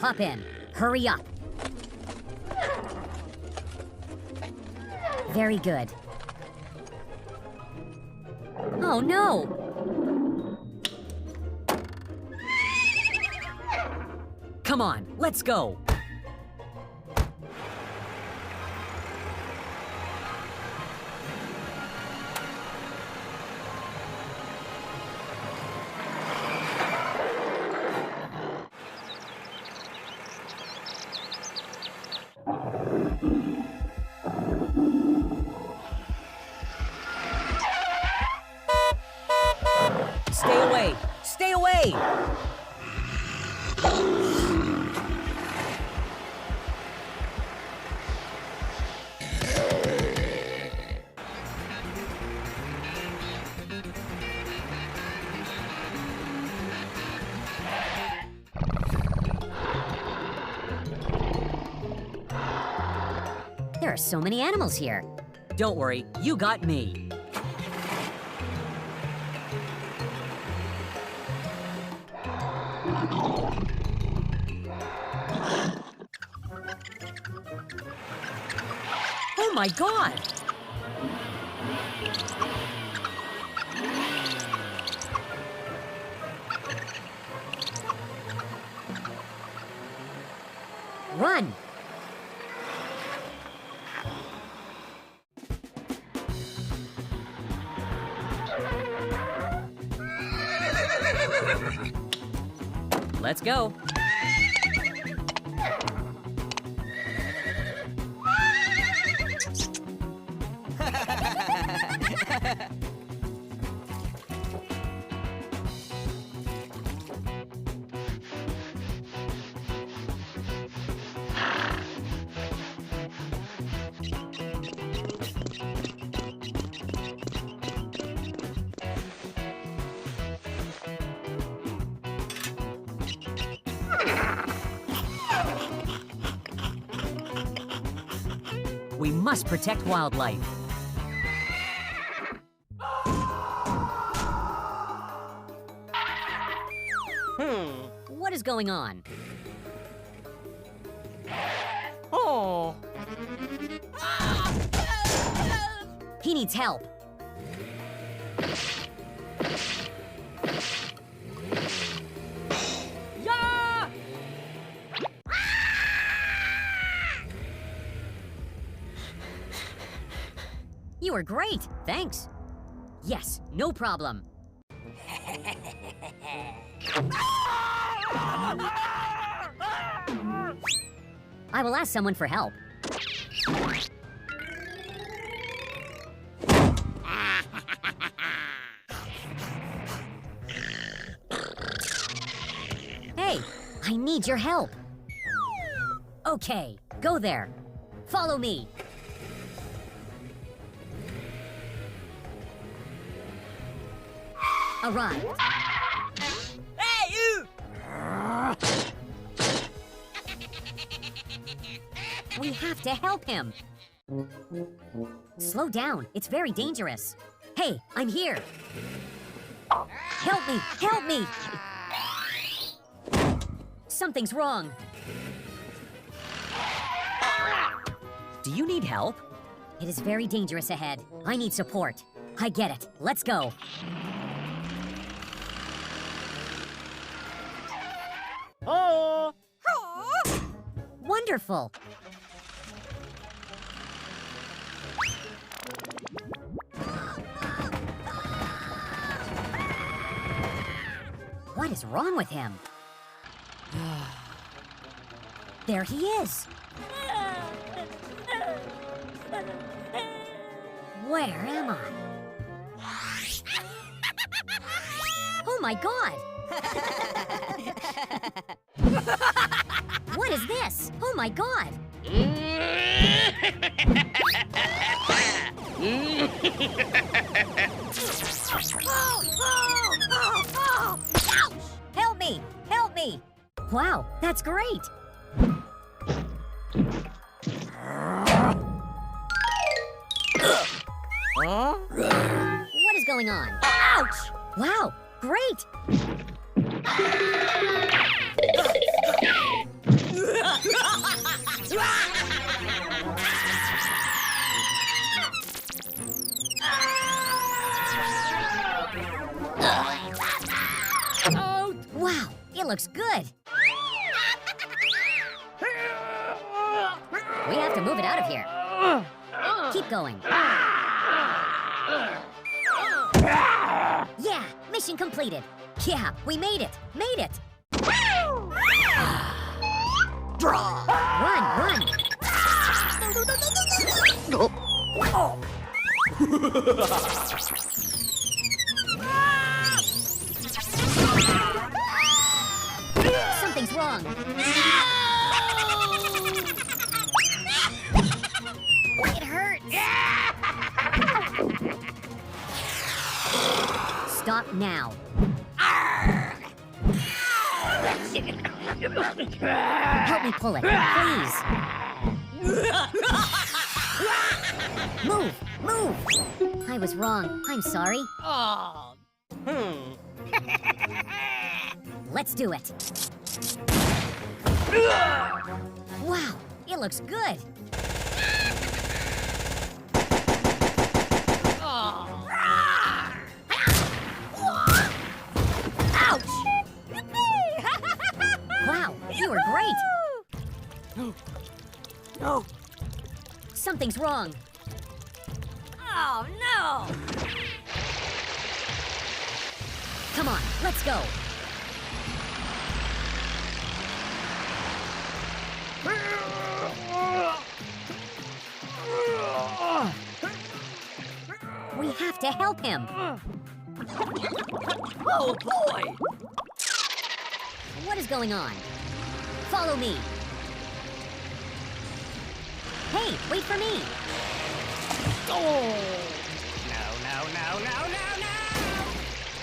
Hop in. Hurry up. Very good. Oh, no! Come on, let's go! Stay away! Stay away! There are so many animals here. Don't worry, you got me. Oh my God! Run! Let's go. We must protect wildlife. What is going on? Oh. He needs help. Yeah! You were great, thanks. Yes, no problem. I will ask someone for help. Hey, I need your help. Okay, go there. Follow me. Arrived. Hey, you! We have to help him. Slow down. It's very dangerous. Hey, I'm here. Help me! Help me! Something's wrong. Do you need help? It is very dangerous ahead. I need support. I get it. Let's go. Oh! Wonderful. What is wrong with him? There he is. Where am I? Oh my God! What is this? Oh my God! Ouch! Help me! Help me! Wow, that's great! Huh? What is going on? Ouch! Wow, great! Out! Wow, it looks good. We have to move it out of here. Keep going. Yeah, mission completed. Yeah, we made it. Made it. Run, run. Something's wrong. It hurts. Stop now. Help me pull it, please. Move, move. I was wrong. I'm sorry. Oh. Let's do it. Wow, it looks good. Oh. Ouch! Wow, you were great. No. Something's wrong. Oh, no. Come on, let's go. We have to help him. Oh, boy. What is going on? Follow me. Hey, wait for me. Oh. No.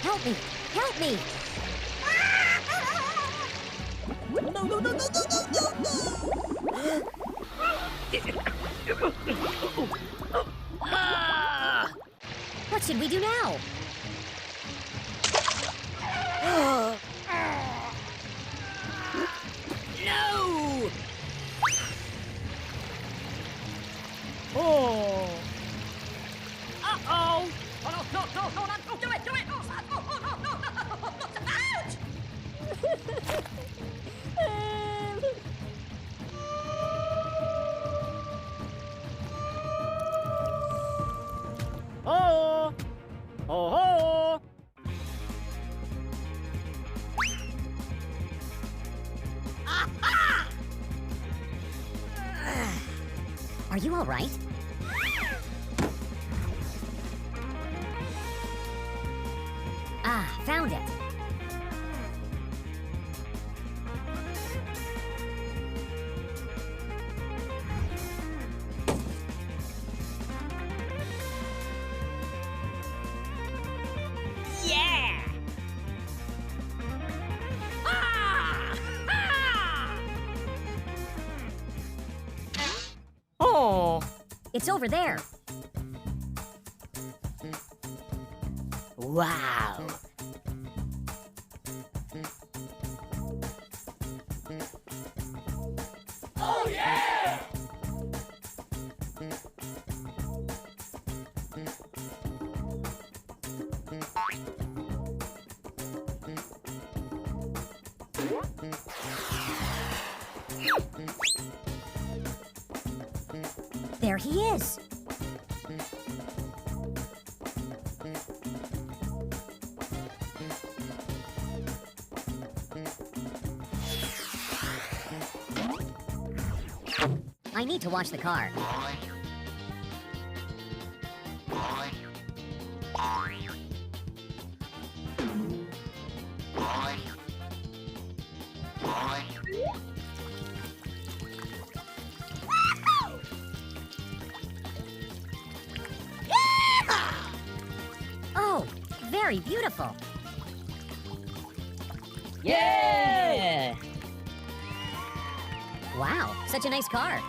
Help me. Help me. Ah. What should we do now? No. Oh. Uh-oh. Oh, no, do it. Ouch. Oh. Oh. Are you all right? Ah, found it. Yeah. Oh. It's over there. Wow. Oh, yeah! There he is. I need to wash the car. Oh, very beautiful. Yeah! Wow, such a nice car.